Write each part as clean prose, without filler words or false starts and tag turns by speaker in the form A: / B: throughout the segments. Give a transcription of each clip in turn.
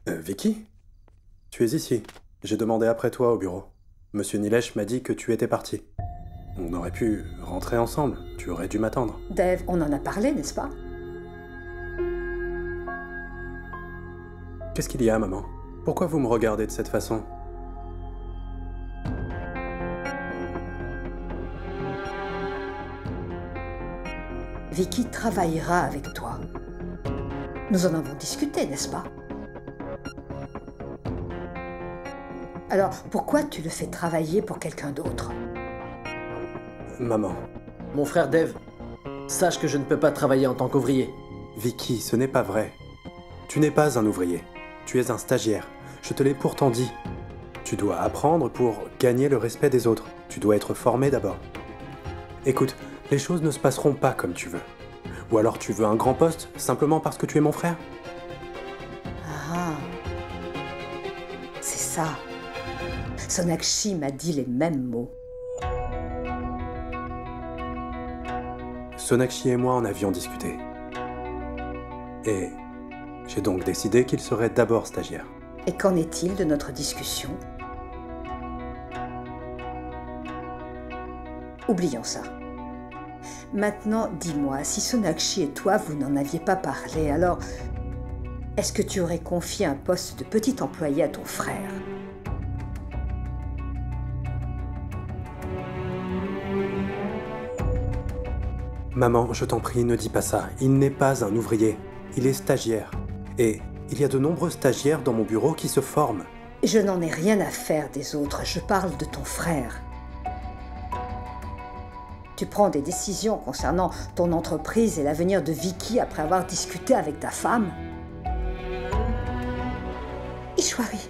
A: Vicky? Tu es ici. J'ai demandé après toi au bureau. Monsieur Nilesh m'a dit que tu étais parti. On aurait pu rentrer ensemble. Tu aurais dû m'attendre.
B: Dave, on en a parlé, n'est-ce pas?
A: Qu'est-ce qu'il y a, maman? Pourquoi vous me regardez de cette façon?
B: Vicky travaillera avec toi. Nous en avons discuté, n'est-ce pas? Alors, pourquoi tu le fais travailler pour quelqu'un d'autre?
A: Maman.
C: Mon frère Dave, sache que je ne peux pas travailler en tant qu'ouvrier.
A: Vicky, ce n'est pas vrai. Tu n'es pas un ouvrier. Tu es un stagiaire. Je te l'ai pourtant dit. Tu dois apprendre pour gagner le respect des autres. Tu dois être formé d'abord. Écoute, les choses ne se passeront pas comme tu veux. Ou alors tu veux un grand poste simplement parce que tu es mon frère?
B: Ah, c'est ça. Sonakshi m'a dit les mêmes mots.
A: Sonakshi et moi en avions discuté. Et j'ai donc décidé qu'il serait d'abord stagiaire.
B: Et qu'en est-il de notre discussion? Oublions ça. Maintenant, dis-moi, si Sonakshi et toi, vous n'en aviez pas parlé, alors est-ce que tu aurais confié un poste de petit employé à ton frère?
A: Maman, je t'en prie, ne dis pas ça. Il n'est pas un ouvrier. Il est stagiaire. Et il y a de nombreux stagiaires dans mon bureau qui se forment.
B: Je n'en ai rien à faire des autres, je parle de ton frère. Tu prends des décisions concernant ton entreprise et l'avenir de Vicky après avoir discuté avec ta femme. Ishwari,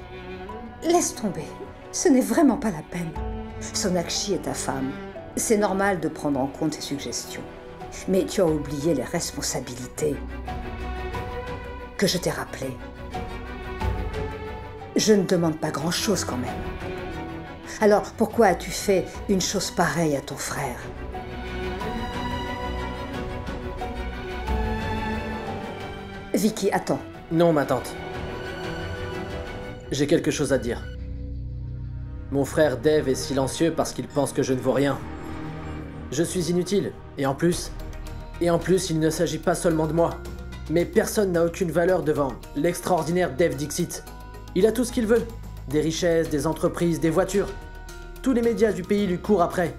B: laisse tomber. Ce n'est vraiment pas la peine. Sonakshi est ta femme. C'est normal de prendre en compte ses suggestions. Mais tu as oublié les responsabilités que je t'ai rappelées. Je ne demande pas grand-chose quand même. Alors pourquoi as-tu fait une chose pareille à ton frère? Vicky, attends.
C: Non, ma tante. J'ai quelque chose à dire. Mon frère Dave est silencieux parce qu'il pense que je ne vaux rien. Je suis inutile, et en plus, il ne s'agit pas seulement de moi. Mais personne n'a aucune valeur devant l'extraordinaire Dave Dixit. Il a tout ce qu'il veut. Des richesses, des entreprises, des voitures. Tous les médias du pays lui courent après.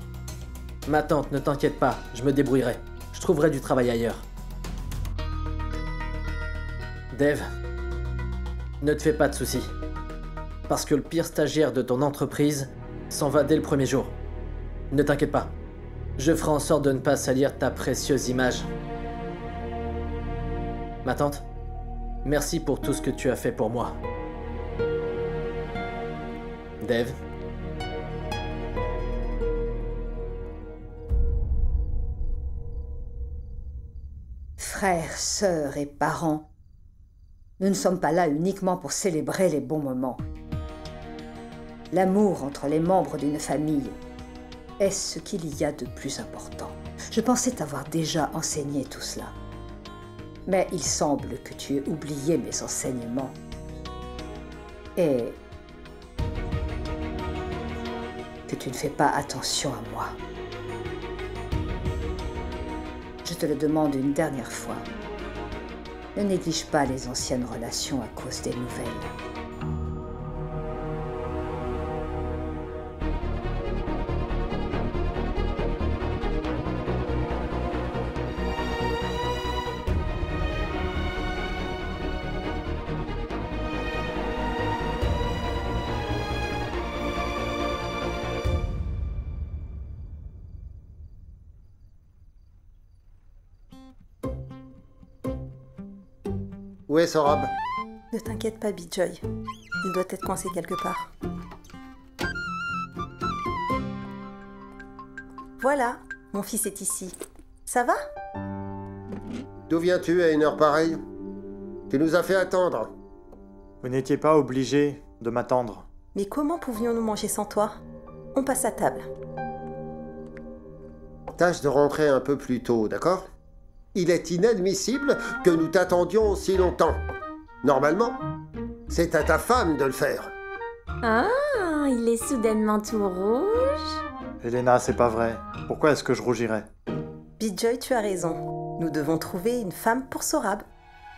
C: Ma tante, ne t'inquiète pas, je me débrouillerai. Je trouverai du travail ailleurs. Dave, ne te fais pas de soucis. Parce que le pire stagiaire de ton entreprise s'en va dès le premier jour. Ne t'inquiète pas. Je ferai en sorte de ne pas salir ta précieuse image. Ma tante, merci pour tout ce que tu as fait pour moi. Dave.
B: Frères, sœurs et parents, nous ne sommes pas là uniquement pour célébrer les bons moments. L'amour entre les membres d'une famille est ce qu'il y a de plus important. Je pensais t'avoir déjà enseigné tout cela. Mais il semble que tu aies oublié mes enseignements. Et que tu ne fais pas attention à moi. Je te le demande une dernière fois. Ne néglige pas les anciennes relations à cause des nouvelles.
D: Où est Sorab?
E: Ne t'inquiète pas, Bijoy. Il doit être coincé quelque part. Voilà, mon fils est ici. Ça va?
D: D'où viens-tu à une heure pareille? Tu nous as fait attendre.
F: Vous n'étiez pas obligé de m'attendre.
E: Mais comment pouvions-nous manger sans toi? On passe à table.
D: Tâche de rentrer un peu plus tôt, d'accord? Il est inadmissible que nous t'attendions aussi longtemps. Normalement, C'est à ta femme de le faire.
E: Ah, il est soudainement tout rouge.
F: Elena, c'est pas vrai. Pourquoi est-ce que je rougirais?
E: Bijoy, tu as raison. Nous devons trouver une femme pour Sorab.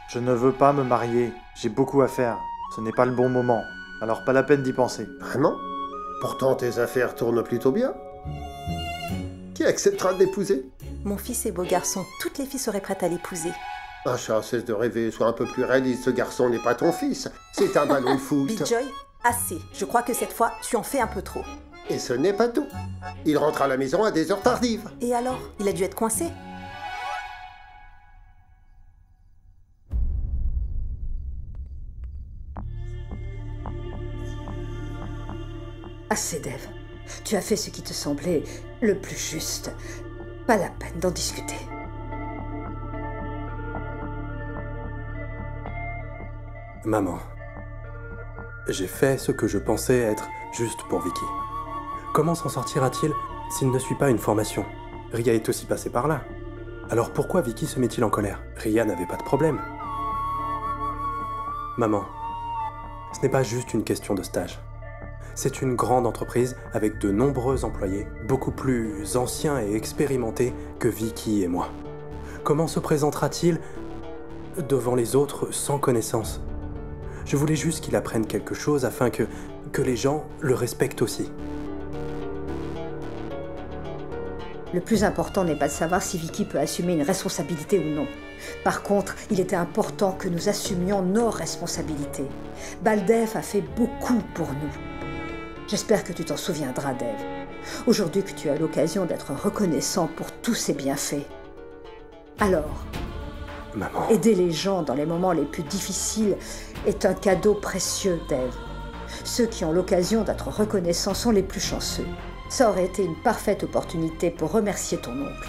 F: Je ne veux pas me marier. J'ai beaucoup à faire. Ce n'est pas le bon moment. Alors pas la peine d'y penser.
D: Vraiment? Pourtant, tes affaires tournent plutôt bien. Qui acceptera de l'épouser?
E: Mon fils est beau garçon. Toutes les filles seraient prêtes à l'épouser.
D: Un chat, cesse de rêver. Sois un peu plus réaliste. Ce garçon n'est pas ton fils. C'est un ballon de foot.
E: Bijoy, assez. Je crois que cette fois, tu en fais un peu trop.
D: Et ce n'est pas tout. Il rentre à la maison à des heures tardives.
E: Et alors? Il a dû être coincé.
B: Assez, Dev. Tu as fait ce qui te semblait le plus juste. Pas la peine d'en discuter.
A: Maman, j'ai fait ce que je pensais être juste pour Vicky. Comment s'en sortira-t-il s'il ne suit pas une formation? Ria est aussi passée par là. Alors pourquoi Vicky se met-il en colère? Ria n'avait pas de problème. Maman, ce n'est pas juste une question de stage. C'est une grande entreprise avec de nombreux employés, beaucoup plus anciens et expérimentés que Vicky et moi. Comment se présentera-t-il devant les autres sans connaissance? Je voulais juste qu'il apprenne quelque chose afin que les gens le respectent aussi.
B: Le plus important n'est pas de savoir si Vicky peut assumer une responsabilité ou non. Par contre, il était important que nous assumions nos responsabilités. Baldev a fait beaucoup pour nous. J'espère que tu t'en souviendras, Dev. Aujourd'hui que tu as l'occasion d'être reconnaissant pour tous ses bienfaits. Alors,
A: Maman.
B: aider les gens dans les moments les plus difficiles est un cadeau précieux, Dev. Ceux qui ont l'occasion d'être reconnaissants sont les plus chanceux. Ça aurait été une parfaite opportunité pour remercier ton oncle.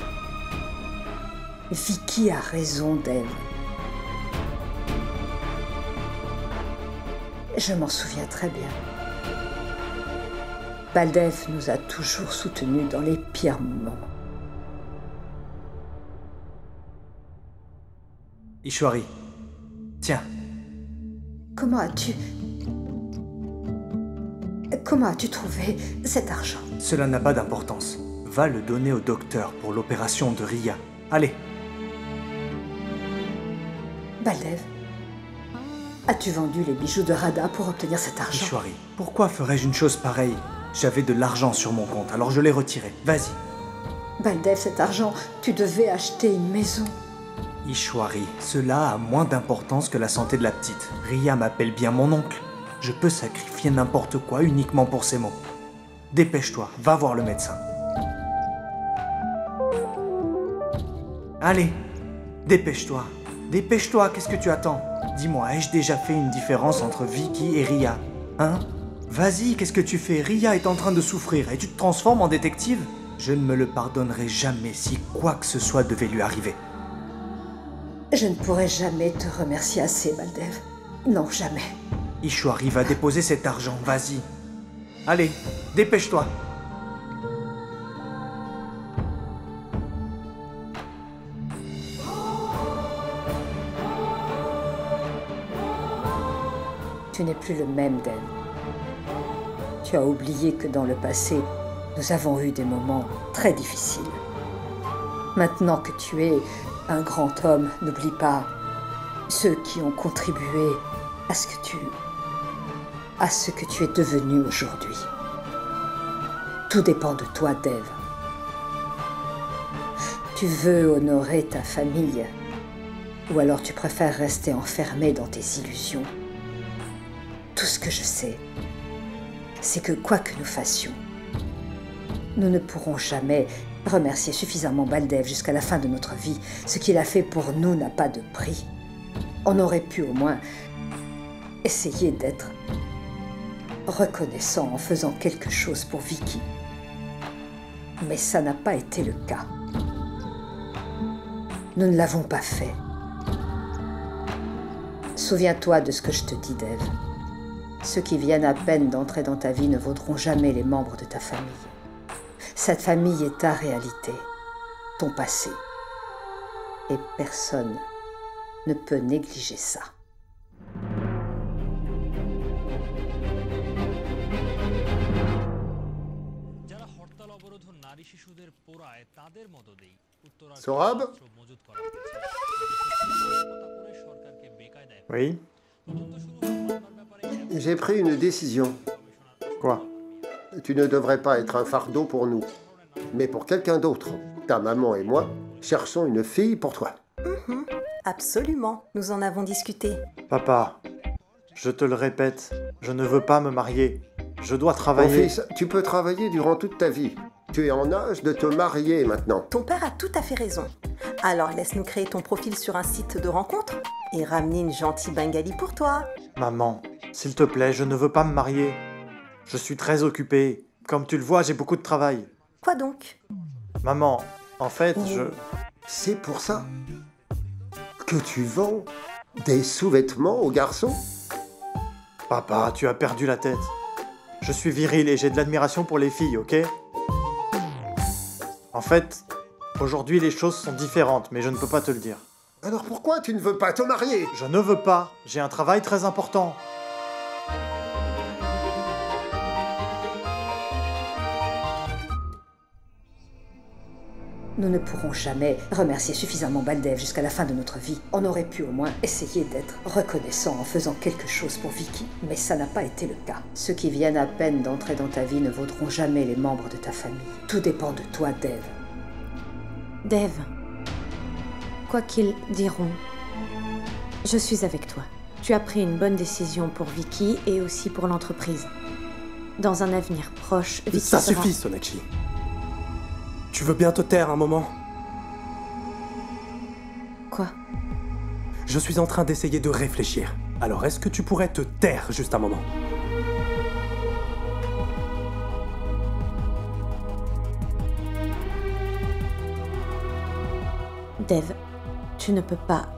B: Vicky a raison, Dev. Je m'en souviens très bien. Baldev nous a toujours soutenus dans les pires moments.
G: Ishwari, tiens.
B: Comment as-tu trouvé cet argent?
G: Cela n'a pas d'importance. Va le donner au docteur pour l'opération de Ria. Allez.
B: Baldev, as-tu vendu les bijoux de Radha pour obtenir cet argent?
G: Ishwari, pourquoi ferais-je une chose pareille? J'avais de l'argent sur mon compte, alors je l'ai retiré. Vas-y.
B: Baldev, cet argent, tu devais acheter une maison.
G: Ishwari, cela a moins d'importance que la santé de la petite. Ria m'appelle bien mon oncle. Je peux sacrifier n'importe quoi uniquement pour ces mots. Dépêche-toi, va voir le médecin. Allez, dépêche-toi. Dépêche-toi, qu'est-ce que tu attends? Dis-moi, ai-je déjà fait une différence entre Vicky et Ria? Hein? Vas-y, qu'est-ce que tu fais? Ria est en train de souffrir et tu te transformes en détective? Je ne me le pardonnerai jamais si quoi que ce soit devait lui arriver.
B: Je ne pourrai jamais te remercier assez, Baldev. Non, jamais.
G: Ishwari va déposer cet argent, vas-y. Allez, dépêche-toi.
B: Tu n'es plus le même, Dev. Tu as oublié que dans le passé, nous avons eu des moments très difficiles. Maintenant que tu es un grand homme, n'oublie pas ceux qui ont contribué à ce que tu es devenu aujourd'hui. Tout dépend de toi, Dev. Tu veux honorer ta famille, ou alors tu préfères rester enfermé dans tes illusions. Tout ce que je sais, c'est que quoi que nous fassions, nous ne pourrons jamais remercier suffisamment Baldev jusqu'à la fin de notre vie. Ce qu'il a fait pour nous n'a pas de prix. On aurait pu au moins essayer d'être reconnaissant en faisant quelque chose pour Vicky. Mais ça n'a pas été le cas. Nous ne l'avons pas fait. Souviens-toi de ce que je te dis, Dev. Ceux qui viennent à peine d'entrer dans ta vie ne vaudront jamais les membres de ta famille. Cette famille est ta réalité, ton passé. Et personne ne peut négliger ça.
D: Sorab?
F: Oui?
D: J'ai pris une décision.
F: Quoi?
D: Tu ne devrais pas être un fardeau pour nous, mais pour quelqu'un d'autre. Ta maman et moi cherchons une fille pour toi.
E: Absolument, nous en avons discuté.
F: Papa, je te le répète, je ne veux pas me marier. Je dois
D: Mon
F: travailler.
D: fils, tu peux travailler durant toute ta vie. Tu es en âge de te marier maintenant.
E: Ton père a tout à fait raison. Alors laisse-nous créer ton profil sur un site de rencontre et ramener une gentille bengali pour toi.
F: Maman, s'il te plaît, je ne veux pas me marier. Je suis très occupé. Comme tu le vois, j'ai beaucoup de travail.
E: Quoi donc?
F: Maman, en fait, je...
D: C'est pour ça que tu vends des sous-vêtements aux garçons?
F: Papa, tu as perdu la tête. Je suis viril et j'ai de l'admiration pour les filles, ok? En fait, aujourd'hui les choses sont différentes, mais je ne peux pas te le dire.
D: Alors pourquoi tu ne veux pas te marier?
F: Je ne veux pas. J'ai un travail très important.
B: Nous ne pourrons jamais remercier suffisamment Baldev jusqu'à la fin de notre vie. On aurait pu au moins essayer d'être reconnaissant en faisant quelque chose pour Vicky, mais ça n'a pas été le cas. Ceux qui viennent à peine d'entrer dans ta vie ne vaudront jamais les membres de ta famille. Tout dépend de toi, Dev.
H: Dev, quoi qu'ils diront, je suis avec toi. Tu as pris une bonne décision pour Vicky et aussi pour l'entreprise. Dans un avenir proche, Vicky
A: Ça
H: sera...
A: suffit, Sonakshi. Tu veux bien te taire un moment?
H: Quoi?
A: Je suis en train d'essayer de réfléchir. Alors est-ce que tu pourrais te taire juste un moment?
H: Dev, tu ne peux pas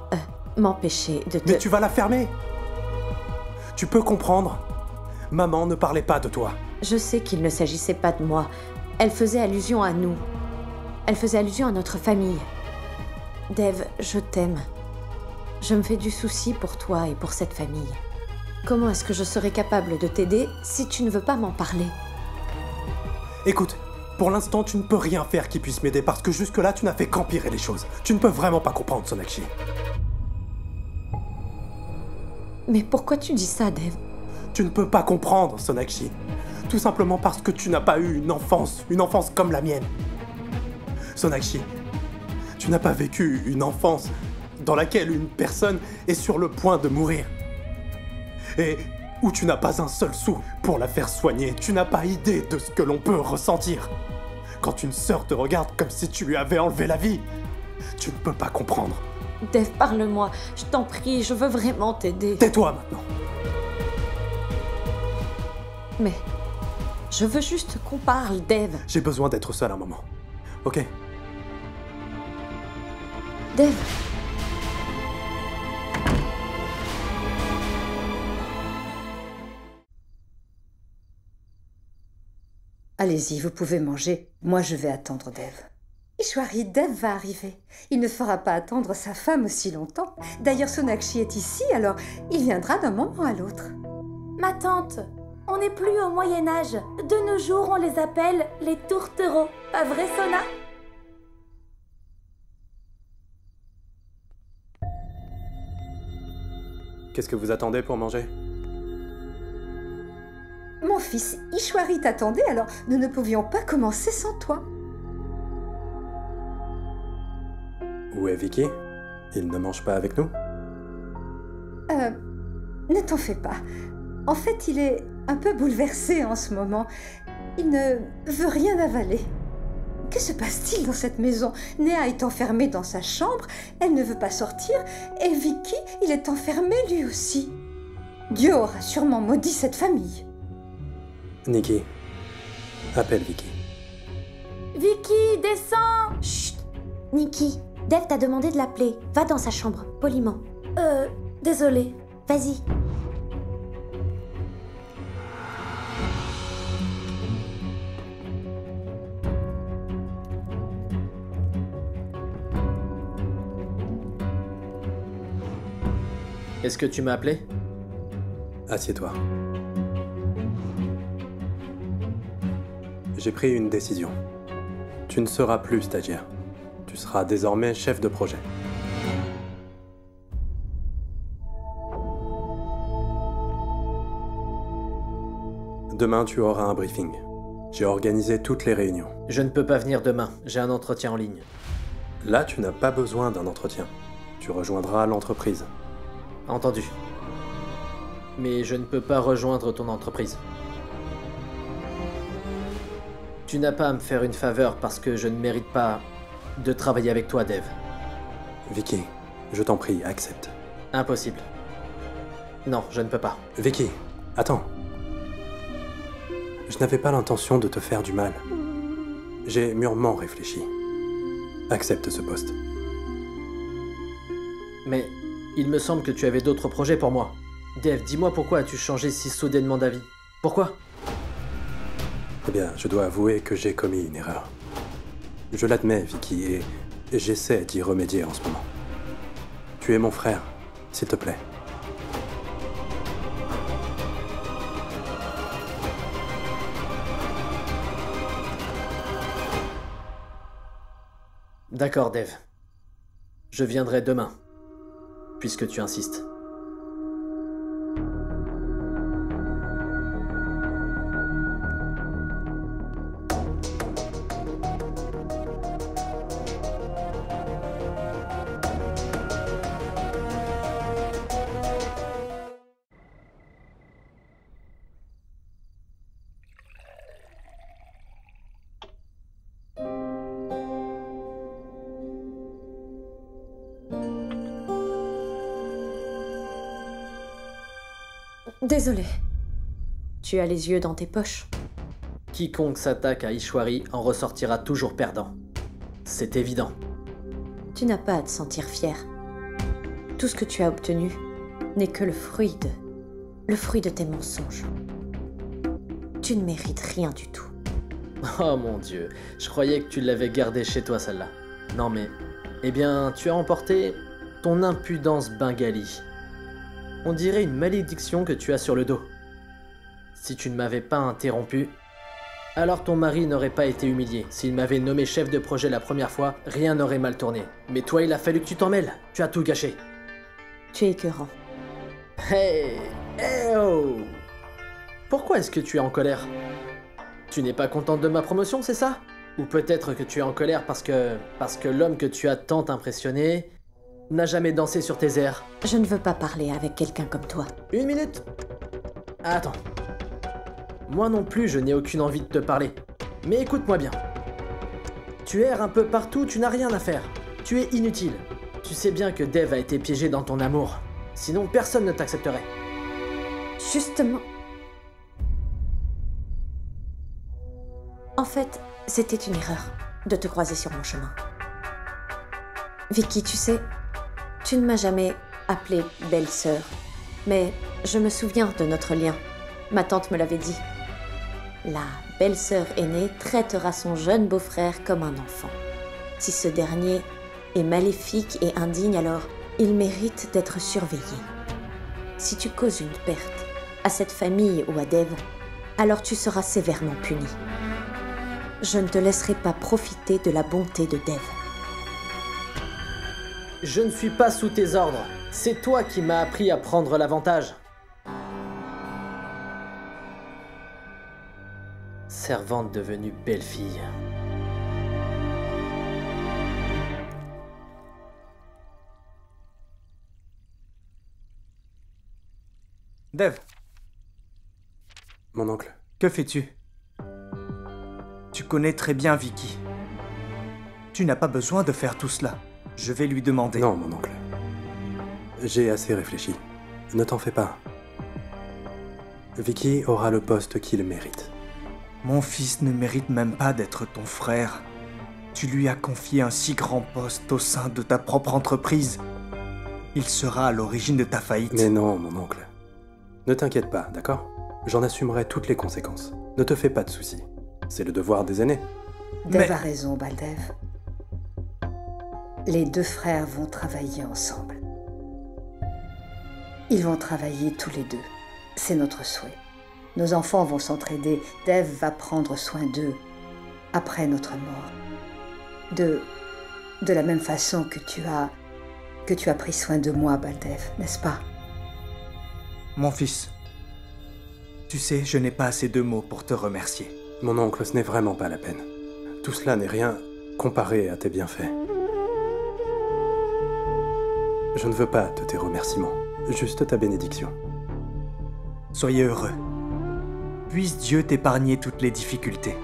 H: m'empêcher de te...
A: Mais tu vas la fermer! Tu peux comprendre? Maman ne parlait pas de toi.
H: Je sais qu'il ne s'agissait pas de moi. Elle faisait allusion à nous. Elle faisait allusion à notre famille. Dev, je t'aime. Je me fais du souci pour toi et pour cette famille. Comment est-ce que je serais capable de t'aider si tu ne veux pas m'en parler?
A: Écoute, pour l'instant, tu ne peux rien faire qui puisse m'aider parce que jusque-là, tu n'as fait qu'empirer les choses. Tu ne peux vraiment pas comprendre, Sonakshi.
H: Mais pourquoi tu dis ça, Dev?
A: Tu ne peux pas comprendre, Sonakshi. Tout simplement parce que tu n'as pas eu une enfance comme la mienne. Sonakshi, tu n'as pas vécu une enfance dans laquelle une personne est sur le point de mourir. Et où tu n'as pas un seul sou pour la faire soigner. Tu n'as pas idée de ce que l'on peut ressentir. Quand une sœur te regarde comme si tu lui avais enlevé la vie, tu ne peux pas comprendre.
H: Dev, parle-moi. Je t'en prie, je veux vraiment t'aider.
A: Tais-toi maintenant.
H: Mais... je veux juste qu'on parle, Dev.
A: J'ai besoin d'être seul un moment. Ok?
H: Dev.
B: Allez-y, vous pouvez manger. Moi, je vais attendre Dev. Ishwari, Dev va arriver. Il ne fera pas attendre sa femme aussi longtemps. D'ailleurs, Sonakshi est ici, alors il viendra d'un moment à l'autre.
I: Ma tante, on n'est plus au Moyen-Âge. De nos jours, on les appelle les tourtereaux. Pas vrai, Sona?
A: Qu'est-ce que vous attendez pour manger?
B: Mon fils, Ishwari t'attendait, alors nous ne pouvions pas commencer sans toi.
A: Où est Vicky? Il ne mange pas avec nous?
B: Ne t'en fais pas. En fait, il est un peu bouleversé en ce moment. Il ne veut rien avaler. Que se passe-t-il dans cette maison? Néa est enfermée dans sa chambre, elle ne veut pas sortir, et Vicky, il est enfermé lui aussi. Dieu aura sûrement maudit cette famille.
A: Nikki, appelle Vicky.
I: Vicky, descends!
H: Chut! Nikki, Dev t'a demandé de l'appeler. Va dans sa chambre, poliment.
I: Désolée.
H: Vas-y.
C: Est-ce que tu m'as appelé?
A: Assieds-toi. J'ai pris une décision. Tu ne seras plus stagiaire. Tu seras désormais chef de projet. Demain, tu auras un briefing. J'ai organisé toutes les réunions.
C: Je ne peux pas venir demain, j'ai un entretien en ligne.
A: Là, tu n'as pas besoin d'un entretien. Tu rejoindras l'entreprise.
C: Entendu. Mais je ne peux pas rejoindre ton entreprise. Tu n'as pas à me faire une faveur parce que je ne mérite pas de travailler avec toi, Dev.
A: Vicky, je t'en prie, accepte.
C: Impossible. Non, je ne peux pas.
A: Vicky, attends. Je n'avais pas l'intention de te faire du mal. J'ai mûrement réfléchi. Accepte ce poste.
C: Mais il me semble que tu avais d'autres projets pour moi. Dev, dis-moi pourquoi as-tu changé si soudainement d'avis? Pourquoi?
A: Eh bien, je dois avouer que j'ai commis une erreur. Je l'admets, Vicky, et j'essaie d'y remédier en ce moment. Tu es mon frère, s'il te plaît.
C: D'accord, Dev. Je viendrai demain, puisque tu insistes.
H: Désolée. Tu as les yeux dans tes poches.
C: Quiconque s'attaque à Ishwari en ressortira toujours perdant. C'est évident.
H: Tu n'as pas à te sentir fier. Tout ce que tu as obtenu n'est que le fruit de tes mensonges. Tu ne mérites rien du tout.
C: Oh mon Dieu, je croyais que tu l'avais gardée chez toi celle-là. Non mais, eh bien, tu as emporté ton impudence bengali. On dirait une malédiction que tu as sur le dos. Si tu ne m'avais pas interrompu, alors ton mari n'aurait pas été humilié. S'il m'avait nommé chef de projet la première fois, rien n'aurait mal tourné. Mais toi, il a fallu que tu t'en mêles. Tu as tout gâché.
H: Tu es écœurant.
C: Hey! Hey oh! Pourquoi est-ce que tu es en colère? Tu n'es pas contente de ma promotion, c'est ça? Ou peut-être que tu es en colère parce que l'homme que tu as tant impressionné n'a jamais dansé sur tes airs.
H: Je ne veux pas parler avec quelqu'un comme toi.
C: Une minute. Attends. Moi non plus, je n'ai aucune envie de te parler. Mais écoute-moi bien. Tu erres un peu partout, tu n'as rien à faire. Tu es inutile. Tu sais bien que Dev a été piégé dans ton amour. Sinon, personne ne t'accepterait.
H: Justement. En fait, c'était une erreur de te croiser sur mon chemin. Vicky, tu sais, tu ne m'as jamais appelée belle-sœur, mais je me souviens de notre lien. Ma tante me l'avait dit. La belle-sœur aînée traitera son jeune beau-frère comme un enfant. Si ce dernier est maléfique et indigne, alors il mérite d'être surveillé. Si tu causes une perte à cette famille ou à Dev, alors tu seras sévèrement puni. Je ne te laisserai pas profiter de la bonté de Dev.
C: Je ne suis pas sous tes ordres. C'est toi qui m'as appris à prendre l'avantage. Servante devenue belle-fille.
G: Dev,
A: Mon oncle.
G: que fais-tu? Tu connais très bien Vicky. Tu n'as pas besoin de faire tout cela. Je vais lui demander.
A: Non, mon oncle. J'ai assez réfléchi. Ne t'en fais pas. Vicky aura le poste qu'il mérite.
G: Mon fils ne mérite même pas d'être ton frère. Tu lui as confié un si grand poste au sein de ta propre entreprise. Il sera à l'origine de ta faillite.
A: Mais non, mon oncle. Ne t'inquiète pas, d'accord? J'en assumerai toutes les conséquences. Ne te fais pas de soucis. C'est le devoir des aînés.
B: Dev a raison, Baldev. Les deux frères vont travailler ensemble. Ils vont travailler tous les deux. C'est notre souhait. Nos enfants vont s'entraider. Dev va prendre soin d'eux après notre mort. De la même façon que tu as pris soin de moi, Baldev, n'est-ce pas?
G: Mon fils, tu sais, je n'ai pas assez de mots pour te remercier.
A: Mon oncle, ce n'est vraiment pas la peine. Tout cela n'est rien comparé à tes bienfaits. Je ne veux pas de tes remerciements, juste ta bénédiction.
G: Soyez heureux. Puisse Dieu t'épargner toutes les difficultés.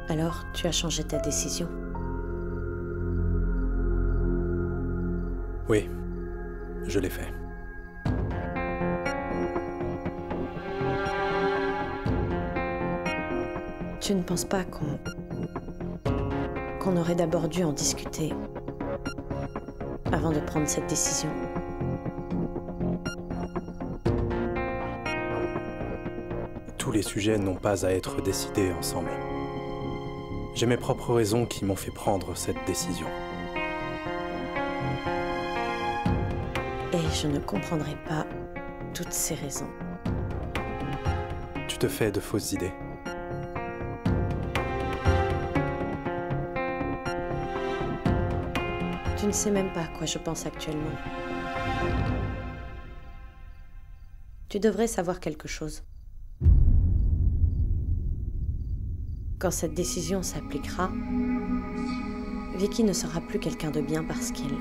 H: Alors, tu as changé ta décision?
A: Oui, je l'ai fait.
H: Tu ne penses pas qu'on aurait d'abord dû en discuter avant de prendre cette décision?
A: Tous les sujets n'ont pas à être décidés ensemble. J'ai mes propres raisons qui m'ont fait prendre cette décision.
H: Et je ne comprendrai pas toutes ces raisons.
A: Tu te fais de fausses idées.
H: Tu ne sais même pas à quoi je pense actuellement. Tu devrais savoir quelque chose. Quand cette décision s'appliquera, Vicky ne sera plus quelqu'un de bien parce qu'il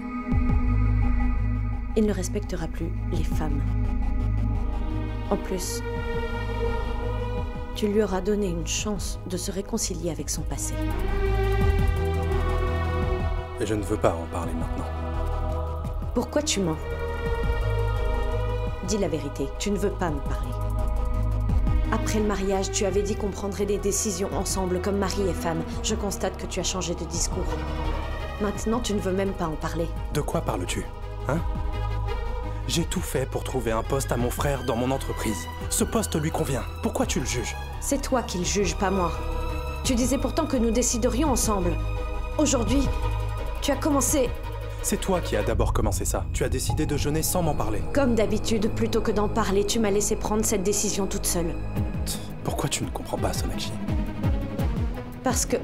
H: ne respectera plus les femmes. En plus, tu lui auras donné une chance de se réconcilier avec son passé.
A: Et je ne veux pas en parler maintenant.
H: Pourquoi tu mens? Dis la vérité, tu ne veux pas me parler. Après le mariage, tu avais dit qu'on prendrait des décisions ensemble comme mari et femme. Je constate que tu as changé de discours. Maintenant, tu ne veux même pas en parler.
A: De quoi parles-tu, hein? J'ai tout fait pour trouver un poste à mon frère dans mon entreprise. Ce poste lui convient. Pourquoi tu le juges?
H: C'est toi qui le juges, pas moi. Tu disais pourtant que nous déciderions ensemble. Aujourd'hui, tu as commencé...
A: C'est toi qui as d'abord commencé ça. Tu as décidé de jeûner sans m'en parler.
H: Comme d'habitude, plutôt que d'en parler, tu m'as laissé prendre cette décision toute seule.
A: Pourquoi tu ne comprends pas, Sonakshi?
H: Parce que...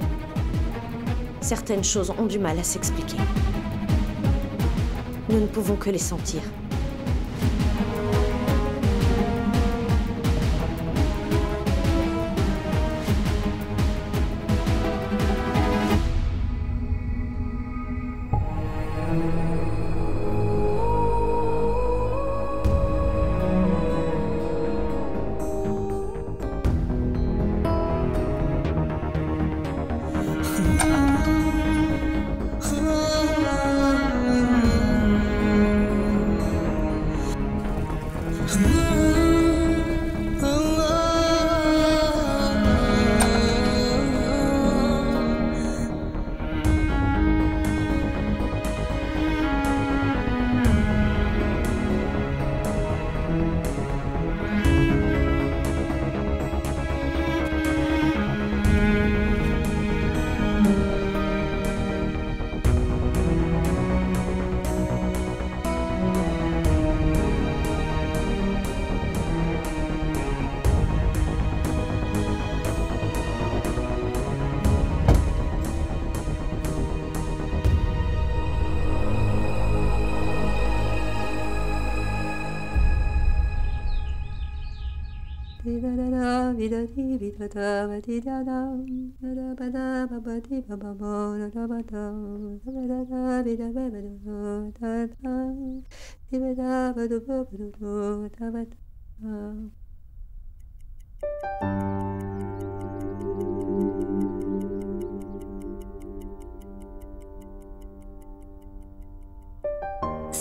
H: certaines choses ont du mal à s'expliquer. Nous ne pouvons que les sentir.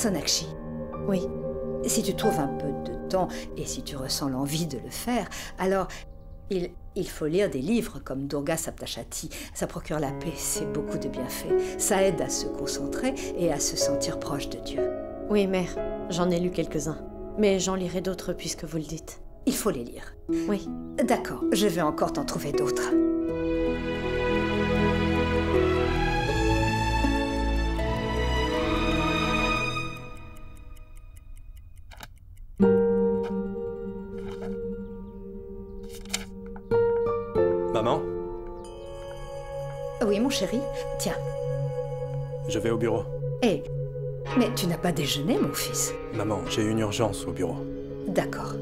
B: Sonakshi.
H: Oui.
B: Si tu trouves un peu de temps et si tu ressens l'envie de le faire, alors il faut lire des livres comme Durga Saptashati. Ça procure la paix, c'est beaucoup de bienfaits. Ça aide à se concentrer et à se sentir proche de Dieu.
H: Oui, mère, j'en ai lu quelques-uns. Mais j'en lirai d'autres puisque vous le dites.
B: Il faut les lire.
H: Oui.
B: D'accord, je vais encore t'en trouver d'autres.
A: Maman,
B: Oui, mon chéri. Tiens.
A: je vais au bureau.
B: Hé, mais tu n'as pas déjeuné, mon fils?
A: Maman, j'ai une urgence au bureau.
B: D'accord.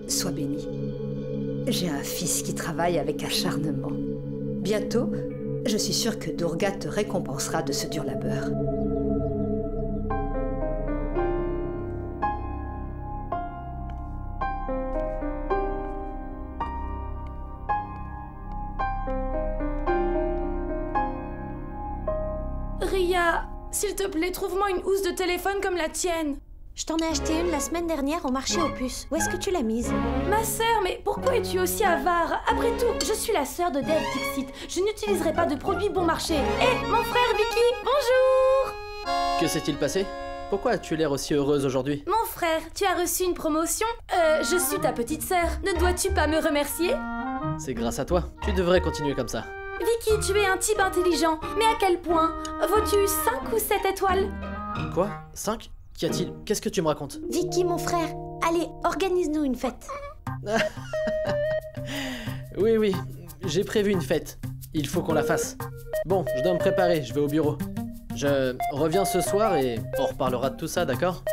B: Sois béni. J'ai un fils qui travaille avec acharnement. Bientôt, je suis sûre que Durga te récompensera de ce dur labeur.
I: Ria, s'il te plaît, trouve-moi une housse de téléphone comme la tienne.
H: Je t'en ai acheté une la semaine dernière au marché aux puces. Où est-ce que tu l'as mise?
I: Ma sœur, mais pourquoi es-tu aussi avare? Après tout, je suis la sœur de Dave Dixit. Je n'utiliserai pas de produits bon marché. Hé, mon frère Vicky, bonjour!
C: Que s'est-il passé? Pourquoi as-tu l'air aussi heureuse aujourd'hui?
I: Mon frère, tu as reçu une promotion? Je suis ta petite sœur. Ne dois-tu pas me remercier?
C: C'est grâce à toi. Tu devrais continuer comme ça.
I: Vicky, tu es un type intelligent. Mais à quel point? Vaux-tu 5 ou 7 étoiles?
C: Quoi? 5? Qu'y a-t-il? Qu'est-ce que tu me racontes?
H: Vicky, mon frère, allez, organise-nous une fête.
C: Oui, j'ai prévu une fête. Il faut qu'on la fasse. Bon, je dois me préparer, je vais au bureau. Je reviens ce soir et on reparlera de tout ça, d'accord?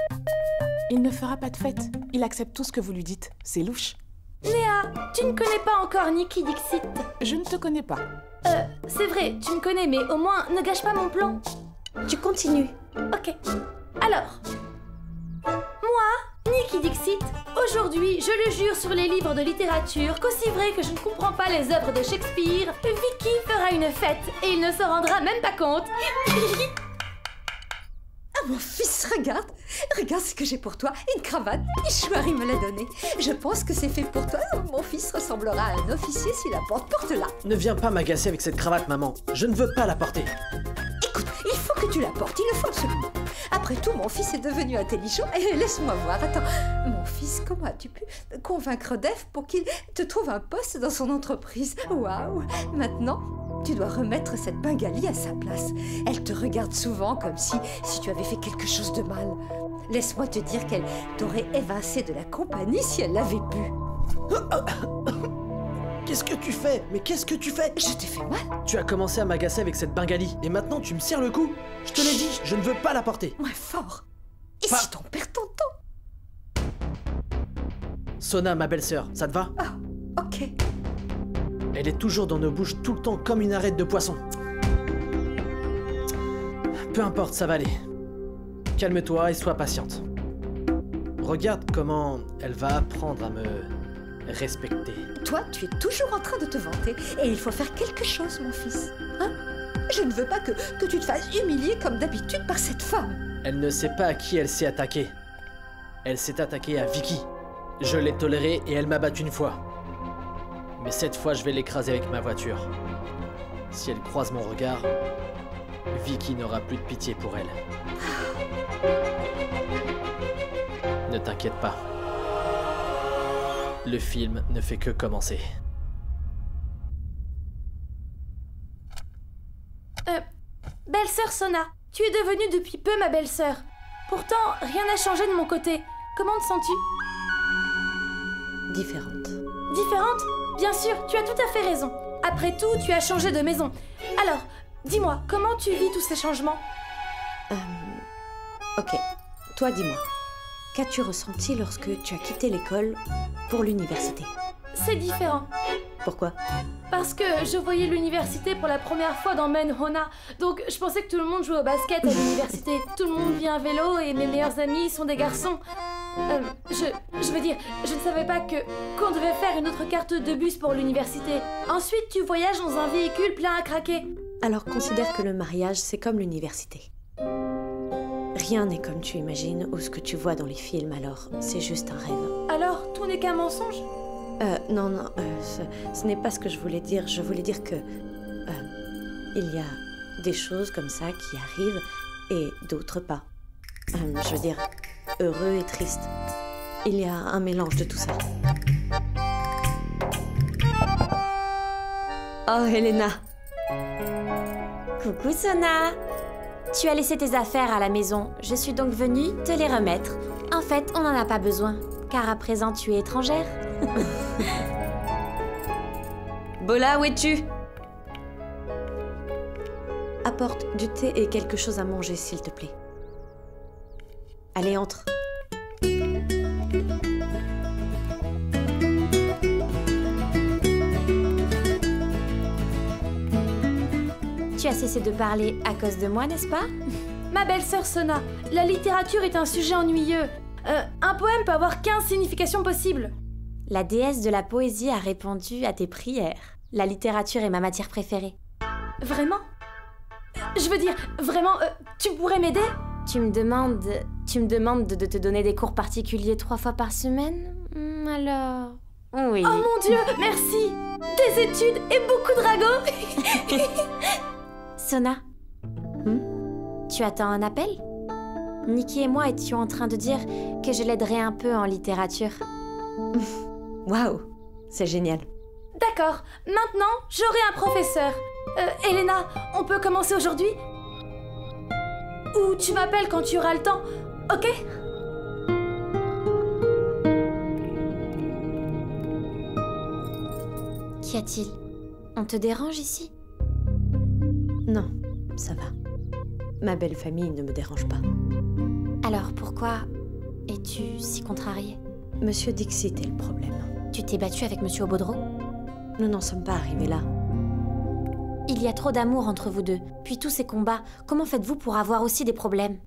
J: Il ne fera pas de fête. Il accepte tout ce que vous lui dites. C'est louche.
I: Léa, tu ne connais pas encore Nicky Dixit.
J: Je ne te connais pas.
I: C'est vrai, tu me connais, mais au moins, ne gâche pas mon plan.
H: Tu continues.
I: Ok. Alors, moi, Nicky Dixit, aujourd'hui, je le jure sur les livres de littérature qu'aussi vrai que je ne comprends pas les œuvres de Shakespeare, Vicky fera une fête et il ne se rendra même pas compte.
B: Ah, mon fils, regarde! Regarde ce que j'ai pour toi, une cravate. Ishwari me l'a donnée. Je pense que c'est fait pour toi. Mon fils ressemblera à un officier s'il la porte. Porte-la.
C: Ne viens pas m'agacer avec cette cravate, maman. Je ne veux pas la porter.
B: Écoute, il faut que tu la portes, il le faut absolument. Après tout, mon fils est devenu intelligent. Et laisse-moi voir, attends. Mon fils, comment as-tu pu convaincre Dave pour qu'il te trouve un poste dans son entreprise? Waouh! Maintenant, tu dois remettre cette Bengali à sa place. Elle te regarde souvent comme si tu avais fait quelque chose de mal. Laisse-moi te dire qu'elle t'aurait évincé de la compagnie si elle l'avait bu.
C: Qu'est-ce que tu fais? Mais qu'est-ce que tu fais?
B: Je t'ai fait mal?
C: Tu as commencé à m'agacer avec cette Bengali et maintenant tu me serres le cou. Je te l'ai dit, je ne veux pas la porter.
B: Ouais, fort. Et
C: Pas-
B: si t'en perds ton temps?
C: Sona, ma belle-sœur, ça te va?
B: Ah, ok.
C: Elle est toujours dans nos bouches tout le temps comme une arête de poisson. Peu importe, ça va aller. Calme-toi et sois patiente. Regarde comment elle va apprendre à me respecter.
B: Toi, tu es toujours en train de te vanter. Et il faut faire quelque chose, mon fils. Hein? Je ne veux pas que tu te fasses humilier comme d'habitude par cette femme.
C: Elle ne sait pas à qui elle s'est attaquée. Elle s'est attaquée à Vicky. Je l'ai tolérée et elle m'a battu une fois. Mais cette fois, je vais l'écraser avec ma voiture. Si elle croise mon regard, Vicky n'aura plus de pitié pour elle. Ne t'inquiète pas. Le film ne fait que commencer.
I: Belle-sœur Sona, tu es devenue depuis peu ma belle-sœur. Pourtant, rien n'a changé de mon côté. Comment te sens-tu?
H: Différente.
I: Différente? Bien sûr, tu as tout à fait raison. Après tout, tu as changé de maison. Alors, dis-moi, comment tu vis tous ces changements?
H: Ok, toi dis-moi. Qu'as-tu ressenti lorsque tu as quitté l'école pour l'université?
I: C'est différent.
H: Pourquoi?
I: Parce que je voyais l'université pour la première fois dans Menhona. Donc je pensais que tout le monde jouait au basket à l'université. Tout le monde vient à vélo et mes meilleurs amis sont des garçons. Je veux dire, je ne savais pas qu'on devait faire une autre carte de bus pour l'université. Ensuite, tu voyages dans un véhicule plein à craquer.
H: Alors considère que le mariage, c'est comme l'université. Rien n'est comme tu imagines ou ce que tu vois dans les films, alors c'est juste un rêve.
I: Alors, tout n'est qu'un mensonge?
H: Non, ce n'est pas ce que je voulais dire. Je voulais dire que il y a des choses comme ça qui arrivent et d'autres pas. Je veux dire, heureux et triste. Il y a un mélange de tout ça. Oh, Elena.
K: Coucou Sona. Tu as laissé tes affaires à la maison. Je suis donc venue te les remettre. En fait, on n'en a pas besoin, car à présent tu es étrangère.
H: Bola, où es-tu? Apporte du thé et quelque chose à manger, s'il te plaît. Allez, entre.
K: Tu as cessé de parler à cause de moi, n'est-ce pas?
I: Ma belle-sœur Sona, la littérature est un sujet ennuyeux. Un poème peut avoir 15 significations possibles.
K: La déesse de la poésie a répondu à tes prières. La littérature est ma matière préférée.
I: Vraiment? Je veux dire, vraiment, tu pourrais m'aider?
K: Tu me demandes de te donner des cours particuliers 3 fois par semaine? Alors... Oui.
I: Oh mon Dieu, merci! Des études et beaucoup de ragots.
K: Sona, tu attends un appel? Nikki et moi étions en train de dire que je l'aiderais un peu en littérature.
H: Waouh, c'est génial.
I: D'accord, maintenant j'aurai un professeur. Elena, on peut commencer aujourd'hui? Ou tu m'appelles quand tu auras le temps, ok?
K: Qu'y a-t-il? On te dérange ici?
H: Non, ça va. Ma belle famille ne me dérange pas.
K: Alors pourquoi es-tu si contrariée?
H: Monsieur Dixit est le problème.
K: Tu t'es battue avec Monsieur Obodro?
H: Nous n'en sommes pas arrivés là.
K: Il y a trop d'amour entre vous deux. Puis tous ces combats, comment faites-vous pour avoir aussi des problèmes?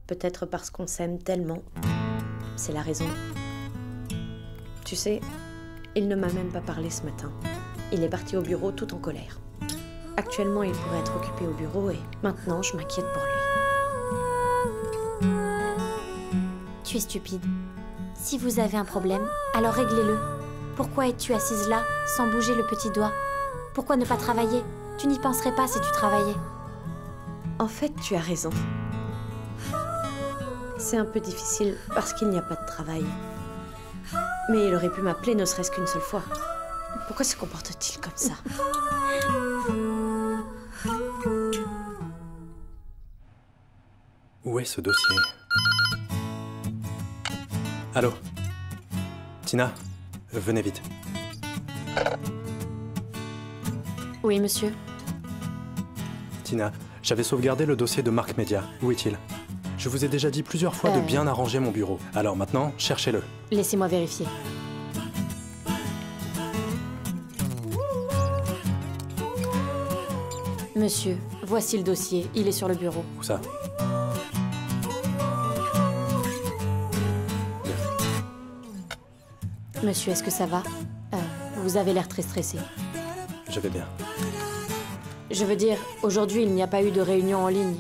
H: Peut-être parce qu'on s'aime tellement. C'est la raison. Tu sais, il ne m'a même pas parlé ce matin. Il est parti au bureau tout en colère. Actuellement, il pourrait être occupé au bureau et maintenant, je m'inquiète pour lui.
K: Tu es stupide. Si vous avez un problème, alors réglez-le. Pourquoi es-tu assise là, sans bouger le petit doigt? Pourquoi ne pas travailler? Tu n'y penserais pas si tu travaillais.
H: En fait, tu as raison. C'est un peu difficile parce qu'il n'y a pas de travail. Mais il aurait pu m'appeler ne serait-ce qu'une seule fois. Pourquoi se comporte-t-il comme ça?
A: Où est ce dossier? Allô? Tina, venez vite.
H: Oui, monsieur.
A: Tina, j'avais sauvegardé le dossier de Marc Media. Où est-il? Je vous ai déjà dit plusieurs fois de bien arranger mon bureau. Alors maintenant, cherchez-le.
H: Laissez-moi vérifier. Monsieur, voici le dossier. Il est sur le bureau.
A: Où ça?
H: Monsieur, est-ce que ça va? Vous avez l'air très stressé.
A: Je vais bien.
H: Je veux dire, aujourd'hui, il n'y a pas eu de réunion en ligne.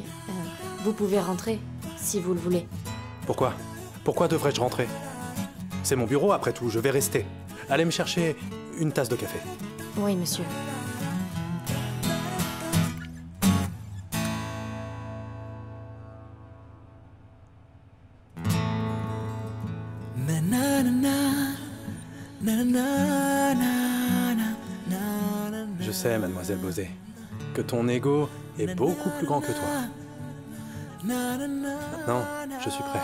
H: Vous pouvez rentrer, si vous le voulez.
A: Pourquoi? Pourquoi devrais-je rentrer? C'est mon bureau, après tout, je vais rester. Allez me chercher une tasse de café.
H: Oui, monsieur.
A: Je sais, mademoiselle Bosé, que ton ego est beaucoup plus grand que toi. Maintenant, je suis prêt.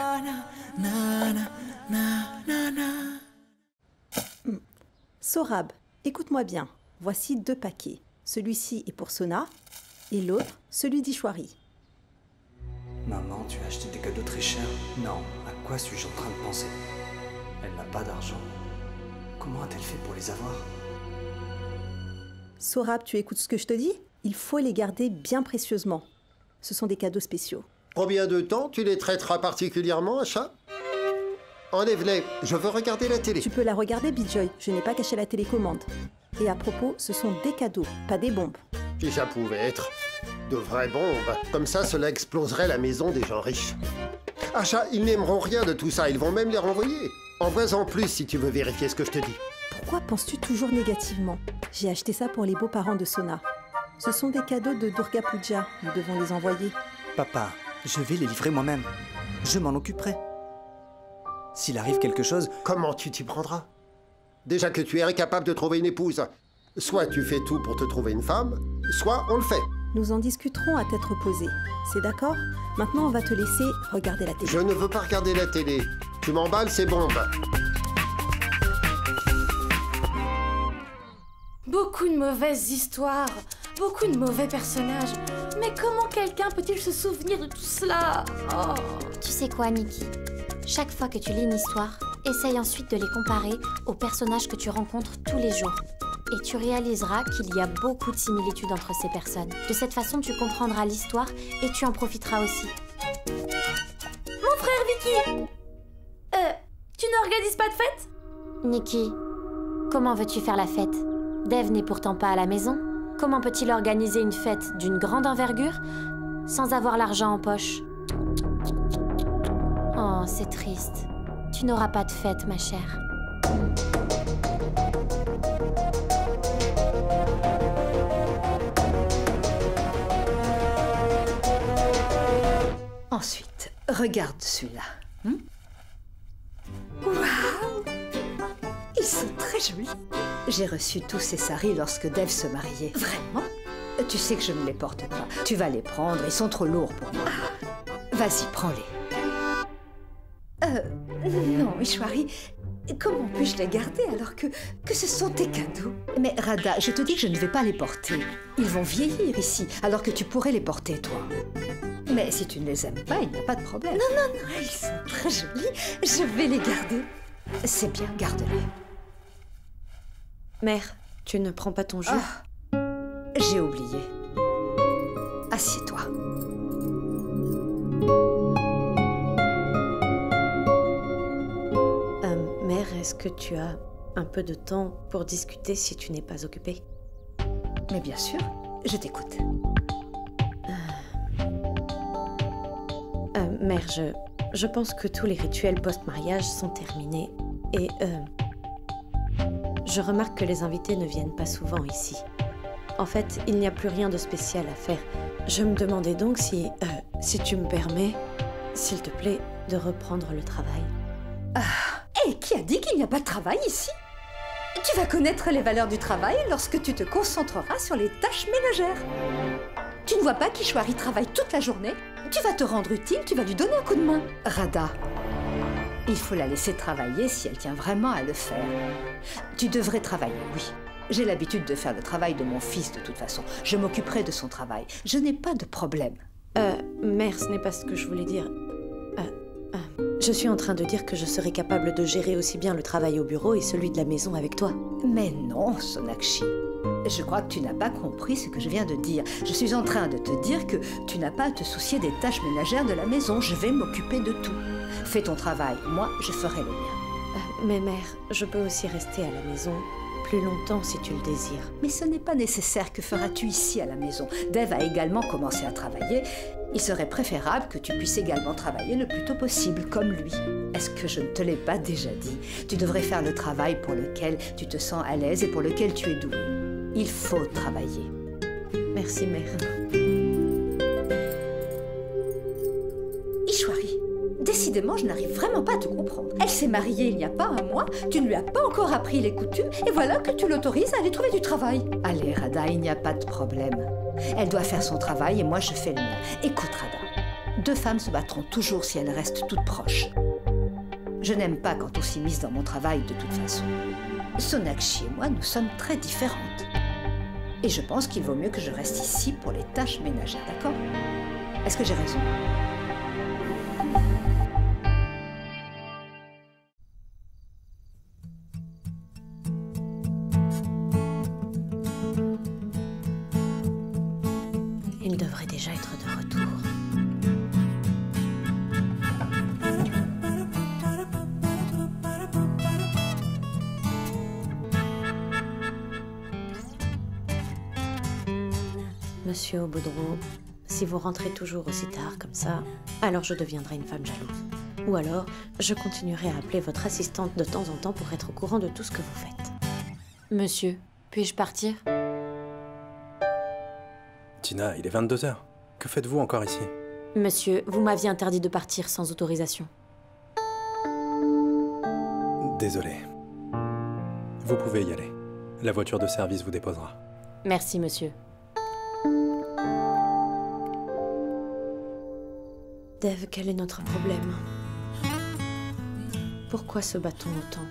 E: Sorab, écoute-moi bien. Voici 2 paquets. Celui-ci est pour Sona et l'autre, celui d'Ishwari.
G: Maman, tu as acheté des cadeaux très chers? Non, à quoi suis-je en train de penser? Elle n'a pas d'argent. Comment a-t-elle fait pour les avoir?
E: Sorab, tu écoutes ce que je te dis? Il faut les garder bien précieusement. Ce sont des cadeaux spéciaux.
D: Combien de temps tu les traiteras particulièrement, Asha? Enlève-les, je veux regarder la télé.
E: Tu peux la regarder, Bijoy. Je n'ai pas caché la télécommande. Et à propos, ce sont des cadeaux, pas des bombes.
D: Si ça pouvait être de vraies bombes, comme ça, cela exploserait la maison des gens riches. Asha, ils n'aimeront rien de tout ça, ils vont même les renvoyer. Envoie-en plus si tu veux vérifier ce que je te dis.
E: Pourquoi penses-tu toujours négativement? J'ai acheté ça pour les beaux-parents de Sona. Ce sont des cadeaux de Durga Puja. Nous devons les envoyer.
G: Papa, je vais les livrer moi-même. Je m'en occuperai.
L: S'il arrive quelque chose...
D: Comment tu t'y prendras? Déjà que tu es incapable de trouver une épouse. Soit tu fais tout pour te trouver une femme, soit on le fait.
E: Nous en discuterons à tête reposée. C'est d'accord? Maintenant, on va te laisser regarder la télé.
D: Je ne veux pas regarder la télé. Tu m'emballes, c'est bombe.
I: Beaucoup de mauvaises histoires, beaucoup de mauvais personnages. Mais comment quelqu'un peut-il se souvenir de tout cela? Oh.
K: Tu sais quoi, Nikki? Chaque fois que tu lis une histoire, essaye ensuite de les comparer aux personnages que tu rencontres tous les jours. Et tu réaliseras qu'il y a beaucoup de similitudes entre ces personnes. De cette façon, tu comprendras l'histoire et tu en profiteras aussi.
I: Mon frère Vicky! Tu n'organises pas de fête?
K: Nikki, comment veux-tu faire la fête? Dave n'est pourtant pas à la maison. Comment peut-il organiser une fête d'une grande envergure sans avoir l'argent en poche? Oh, c'est triste. Tu n'auras pas de fête, ma chère.
B: Ensuite, regarde celui-là. Waouh! Ils sont très jolis. J'ai reçu tous ces saris lorsque Dave se mariait. Vraiment? Tu sais que je ne les porte pas. Tu vas les prendre, ils sont trop lourds pour moi. Vas-y, prends-les. Non, Ishwari, comment puis-je les garder alors que ce sont tes cadeaux? Mais Radha, je te dis que je ne vais pas les porter. Ils vont vieillir ici, alors que tu pourrais les porter, toi. Mais si tu ne les aimes pas, il n'y a pas de problème. Non, non, non, ils sont très jolis. Je vais les garder. C'est bien, garde-les.
H: Mère, tu ne prends pas ton jus?
B: J'ai oublié. Assieds-toi.
H: Mère, est-ce que tu as un peu de temps pour discuter si tu n'es pas occupée?
B: Mais bien sûr, je t'écoute.
H: Mère, je pense que tous les rituels post-mariage sont terminés et je remarque que les invités ne viennent pas souvent ici. En fait, il n'y a plus rien de spécial à faire. Je me demandais donc si tu me permets, s'il te plaît, de reprendre le travail.
B: Et qui a dit qu'il n'y a pas de travail ici? Tu vas connaître les valeurs du travail lorsque tu te concentreras sur les tâches ménagères. Tu ne vois pas qu'Ishwari travaille toute la journée? Tu vas te rendre utile, tu vas lui donner un coup de main. Radha, il faut la laisser travailler si elle tient vraiment à le faire. Tu devrais travailler, oui. J'ai l'habitude de faire le travail de mon fils de toute façon. Je m'occuperai de son travail. Je n'ai pas de problème.
H: Mère, ce n'est pas ce que je voulais dire. Je suis en train de dire que je serais capable de gérer aussi bien le travail au bureau et celui de la maison avec toi.
B: Mais non, Sonakshi. Je crois que tu n'as pas compris ce que je viens de dire. Je suis en train de te dire que tu n'as pas à te soucier des tâches ménagères de la maison. Je vais m'occuper de tout. Fais ton travail, moi, je ferai le mien.
H: Mais mère, je peux aussi rester à la maison plus longtemps si tu le désires.
B: Mais ce n'est pas nécessaire. Que feras-tu ici à la maison? Dave a également commencé à travailler. Il serait préférable que tu puisses également travailler le plus tôt possible, comme lui. Est-ce que je ne te l'ai pas déjà dit? Tu devrais faire le travail pour lequel tu te sens à l'aise et pour lequel tu es doué. Il faut travailler.
H: Merci, mère.
B: Ishwari, décidément, je n'arrive vraiment pas à te comprendre. Elle s'est mariée il n'y a pas un mois, tu ne lui as pas encore appris les coutumes, et voilà que tu l'autorises à aller trouver du travail. Allez, Radha, il n'y a pas de problème. Elle doit faire son travail et moi je fais le mien. Écoute, Radha, deux femmes se battront toujours si elles restent toutes proches. Je n'aime pas quand on s'immisce dans mon travail de toute façon. Sonakshi et moi, nous sommes très différentes. Et je pense qu'il vaut mieux que je reste ici pour les tâches ménagères, d'accord? Est-ce que j'ai raison?
H: Il devrait déjà être de retour. Monsieur Aubodron, si vous rentrez toujours aussi tard comme ça, alors je deviendrai une femme jalouse. Ou alors, je continuerai à appeler votre assistante de temps en temps pour être au courant de tout ce que vous faites.
K: Monsieur, puis-je partir?
A: Tina, il est 22h. Que faites-vous encore ici?
K: Monsieur, vous m'aviez interdit de partir sans autorisation.
A: Désolé. Vous pouvez y aller. La voiture de service vous déposera.
H: Merci, monsieur. Dave, quel est notre problème? Pourquoi se bat-on autant?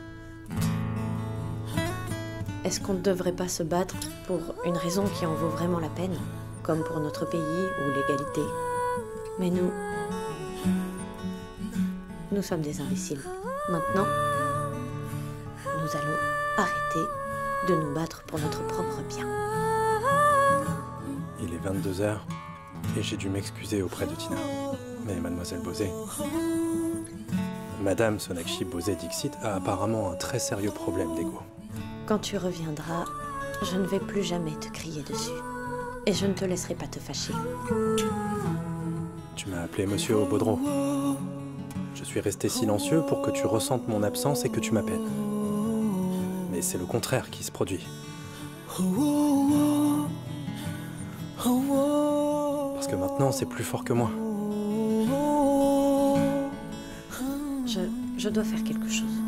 H: Est-ce qu'on ne devrait pas se battre pour une raison qui en vaut vraiment la peine, comme pour notre pays ou l'égalité? Mais nous sommes des imbéciles. Maintenant, nous allons arrêter de nous battre pour notre propre bien.
A: Il est 22h et j'ai dû m'excuser auprès de Tina. Mais mademoiselle Bosé, Madame Sonakshi Bosé Dixit a apparemment un très sérieux problème d'ego.
H: Quand tu reviendras, je ne vais plus jamais te crier dessus. Et je ne te laisserai pas te fâcher.
A: Tu m'as appelé Monsieur Obaudreau. Je suis resté silencieux pour que tu ressentes mon absence et que tu m'appelles. Mais c'est le contraire qui se produit. Parce que maintenant, c'est plus fort que moi.
H: Je dois faire quelque chose.